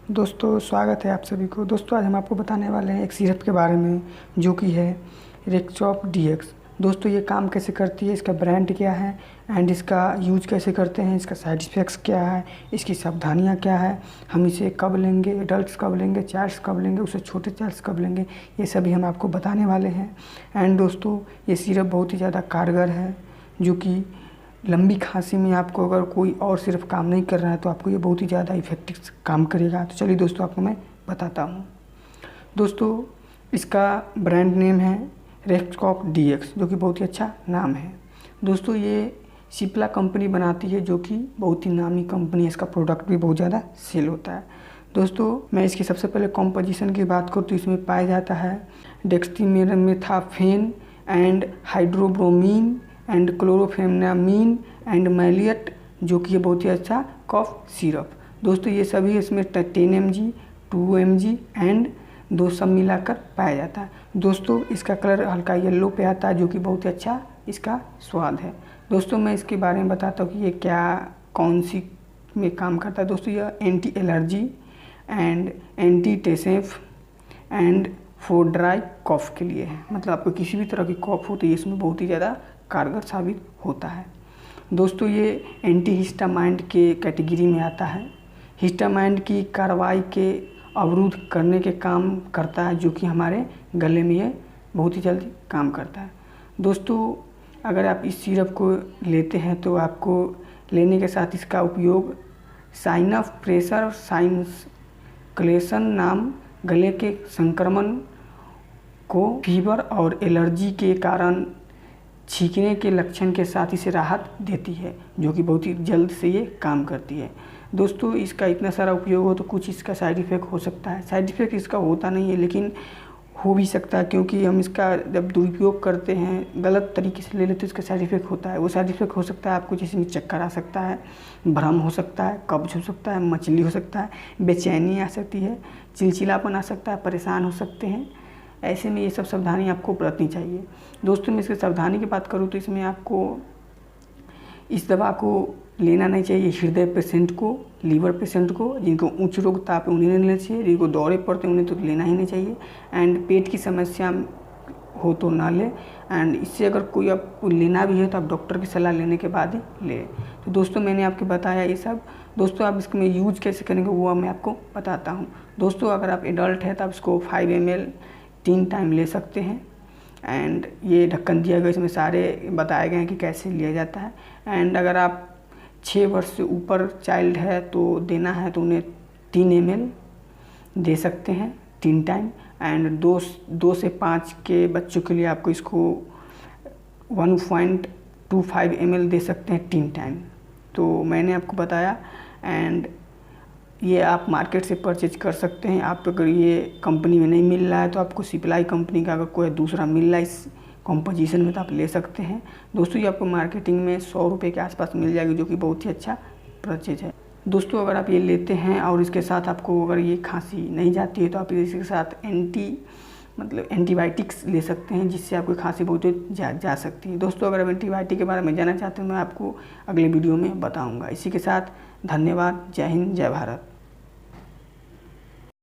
दोस्तों स्वागत है आप सभी को। दोस्तों आज हम आपको बताने वाले हैं एक सिरप के बारे में जो कि है रेक्सॉप डीएक्स। दोस्तों ये काम कैसे करती है, इसका ब्रांड क्या है एंड इसका यूज कैसे करते हैं, इसका साइड इफ़ेक्ट्स क्या है, इसकी सावधानियां क्या है, हम इसे कब लेंगे, एडल्ट्स कब लेंगे, चाइल्ड्स कब लेंगे, उससे छोटे चाइल्ड्स कब लेंगे, ये सभी हम आपको बताने वाले हैं। एंड दोस्तों ये सिरप बहुत ही ज़्यादा कारगर है जो कि लंबी खांसी में आपको अगर कोई और सिर्फ काम नहीं कर रहा है तो आपको ये बहुत ही ज़्यादा इफ़ेक्टिव काम करेगा। तो चलिए दोस्तों आपको मैं बताता हूँ। दोस्तों इसका ब्रांड नेम है रेक्सॉप डीएक्स जो कि बहुत ही अच्छा नाम है। दोस्तों ये सिप्ला कंपनी बनाती है जो कि बहुत ही नामी कंपनी है, इसका प्रोडक्ट भी बहुत ज़्यादा सेल होता है। दोस्तों मैं इसकी सबसे पहले कॉम्पोजिशन की बात करूँ तो इसमें पाया जाता है डेक्सट्रोमेथाफेन एंड हाइड्रोब्रोमीन एंड क्लोरोफेनामीन एंड मैलिएट जो कि ये बहुत ही अच्छा कफ सिरप। दोस्तों ये सभी इसमें 10 mg 2 mg एंड 2 सब मिलाकर पाया जाता है। दोस्तों इसका कलर हल्का येलो पे आता है जो कि बहुत ही अच्छा इसका स्वाद है। दोस्तों मैं इसके बारे में बताता हूँ कि ये क्या कौन सी में काम करता है। दोस्तों यह एंटी एलर्जी एंड एंटी टेसेफ एंड फॉर ड्राई कॉफ के लिए है। मतलब आपको किसी भी तरह की कॉफ हो तो ये इसमें बहुत ही ज़्यादा कारगर साबित होता है। दोस्तों ये एंटी हिस्टामाइंड के कैटेगरी में आता है। हिस्टामाइंड की कार्रवाई के अवरुद्ध करने के काम करता है जो कि हमारे गले में ये बहुत ही जल्दी काम करता है। दोस्तों अगर आप इस सिरप को लेते हैं तो आपको लेने के साथ इसका उपयोग साइन ऑफ प्रेशर साइनक्लेशन नाम गले के संक्रमण को फीवर और एलर्जी के कारण छींकने के लक्षण के साथ इसे राहत देती है जो कि बहुत ही जल्द से ये काम करती है। दोस्तों इसका इतना सारा उपयोग हो तो कुछ इसका साइड इफ़ेक्ट हो सकता है। साइड इफ़ेक्ट इसका होता नहीं है लेकिन हो भी सकता है क्योंकि हम इसका जब दुरुपयोग करते हैं गलत तरीके से ले लेते हैं तो इसका साइड इफ़ेक्ट होता है। वो साइड इफ़ेक्ट हो सकता है आपको जिसमें चक्कर आ सकता है, भ्रम हो सकता है, कब्ज हो सकता है, मचली हो सकता है, बेचैनी आ सकती है, चिलचिलापन आ सकता है, परेशान हो सकते हैं। ऐसे में ये सब सावधानी आपको बरतनी चाहिए। दोस्तों मैं इसकी सावधानी की बात करूँ तो इसमें आपको इस दवा को लेना नहीं चाहिए हृदय पेशेंट को, लीवर पेशेंट को, जिनको उच्च रोगताप है उन्हें नहीं लेना चाहिए, जिनको दौरे पड़ते हैं उन्हें तो लेना ही नहीं चाहिए एंड पेट की समस्या हो तो ना ले। एंड इससे अगर कोई आपको लेना भी है तो आप डॉक्टर की सलाह लेने के बाद ही ले। तो दोस्तों मैंने आपको बताया ये सब। दोस्तों आप इसको मैं यूज कैसे करेंगे वो मैं आपको बताता हूँ। दोस्तों अगर आप एडल्ट है तो आप इसको 5 ml 3 टाइम ले सकते हैं एंड ये ढक्कन दिया गया, इसमें सारे बताए गए हैं कि कैसे लिया जाता है। एंड अगर आप 6 वर्ष से ऊपर चाइल्ड है तो देना है तो उन्हें 3 ml दे सकते हैं 3 टाइम एंड 2 से 5 के बच्चों के लिए आपको इसको 1.25 ml दे सकते हैं 3 टाइम। तो मैंने आपको बताया एंड ये आप मार्केट से परचेज कर सकते हैं। आप अगर ये कंपनी में नहीं मिल रहा है तो आपको सिप्लाई कंपनी का अगर कोई दूसरा मिल रहा है इस कॉम्पोजिशन में तो आप ले सकते हैं। दोस्तों ये आपको मार्केटिंग में 100 रुपये के आसपास मिल जाएगी जो कि बहुत ही अच्छा परचेज है। दोस्तों अगर आप ये लेते हैं और इसके साथ आपको अगर ये खांसी नहीं जाती है तो आप इसके साथ एंटीबायोटिक्स ले सकते हैं जिससे आपकी खांसी बहुत जा सकती है। दोस्तों अगर आप एंटीबायोटिक के बारे में जानना चाहते हैं मैं आपको अगले वीडियो में बताऊँगा। इसी के साथ धन्यवाद। जय हिंद, जय भारत।